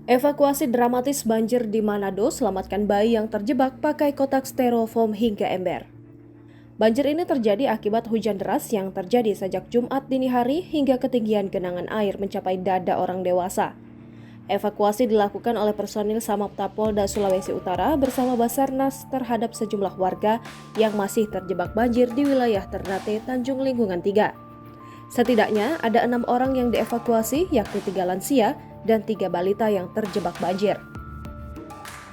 Evakuasi dramatis banjir di Manado selamatkan bayi yang terjebak pakai kotak styrofoam hingga ember. Banjir ini terjadi akibat hujan deras yang terjadi sejak Jumat dini hari hingga ketinggian genangan air mencapai dada orang dewasa. Evakuasi dilakukan oleh personil Samapta Polda Sulawesi Utara bersama Basarnas terhadap sejumlah warga yang masih terjebak banjir di wilayah Ternate, Tanjung Lingkungan 3. Setidaknya ada 6 orang yang dievakuasi, yakni 3 lansia dan 3 balita yang terjebak banjir.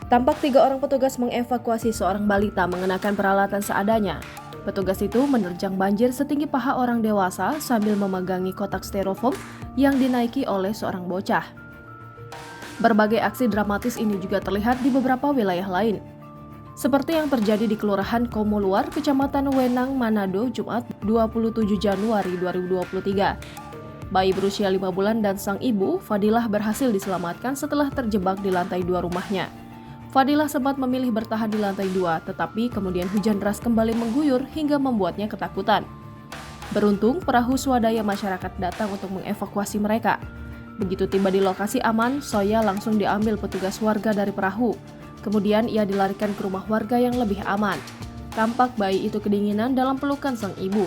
Tampak 3 orang petugas mengevakuasi seorang balita mengenakan peralatan seadanya. Petugas itu menerjang banjir setinggi paha orang dewasa sambil memegangi kotak styrofoam yang dinaiki oleh seorang bocah. Berbagai aksi dramatis ini juga terlihat di beberapa wilayah lain, seperti yang terjadi di Kelurahan Komo Luar, Kecamatan Wenang, Manado, Jumat 27 Januari 2023. Bayi berusia 5 bulan dan sang ibu, Fadilah, berhasil diselamatkan setelah terjebak di lantai 2 rumahnya. Fadilah sempat memilih bertahan di lantai 2, tetapi kemudian hujan deras kembali mengguyur hingga membuatnya ketakutan. Beruntung, perahu swadaya masyarakat datang untuk mengevakuasi mereka. Begitu tiba di lokasi aman, Soya langsung diambil petugas warga dari perahu. Kemudian ia dilarikan ke rumah warga yang lebih aman. Tampak bayi itu kedinginan dalam pelukan sang ibu.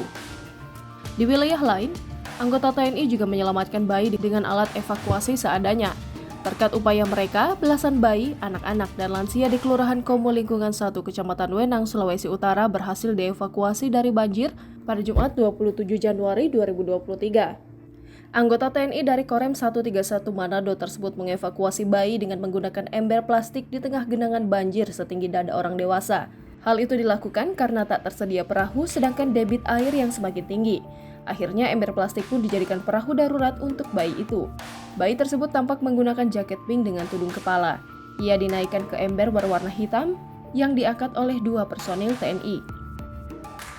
Di wilayah lain, anggota TNI juga menyelamatkan bayi dengan alat evakuasi seadanya. Berkat upaya mereka, belasan bayi, anak-anak, dan lansia di Kelurahan Komo Lingkungan 1 Kecamatan Wenang, Sulawesi Utara berhasil dievakuasi dari banjir pada Jumat 27 Januari 2023. Anggota TNI dari Korem 131 Manado tersebut mengevakuasi bayi dengan menggunakan ember plastik di tengah genangan banjir setinggi dada orang dewasa. Hal itu dilakukan karena tak tersedia perahu sedangkan debit air yang semakin tinggi. Akhirnya ember plastik pun dijadikan perahu darurat untuk bayi itu. Bayi tersebut tampak menggunakan jaket pink dengan tudung kepala. Ia dinaikkan ke ember berwarna hitam yang diangkat oleh 2 personil TNI.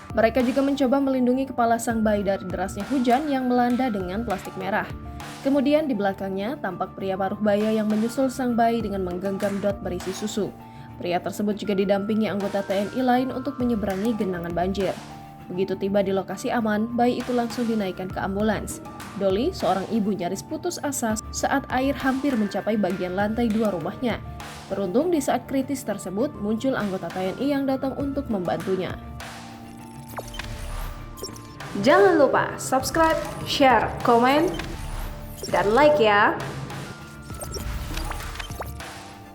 Mereka juga mencoba melindungi kepala sang bayi dari derasnya hujan yang melanda dengan plastik merah. Kemudian di belakangnya tampak pria paruh baya yang menyusul sang bayi dengan menggenggam dot berisi susu. Pria tersebut juga didampingi anggota TNI lain untuk menyeberangi genangan banjir. Begitu tiba di lokasi aman, bayi itu langsung dinaikkan ke ambulans. Doli, seorang ibu, nyaris putus asa saat air hampir mencapai bagian lantai 2 rumahnya. Beruntung di saat kritis tersebut muncul anggota TNI yang datang untuk membantunya. Jangan lupa subscribe, share, komen, dan like ya!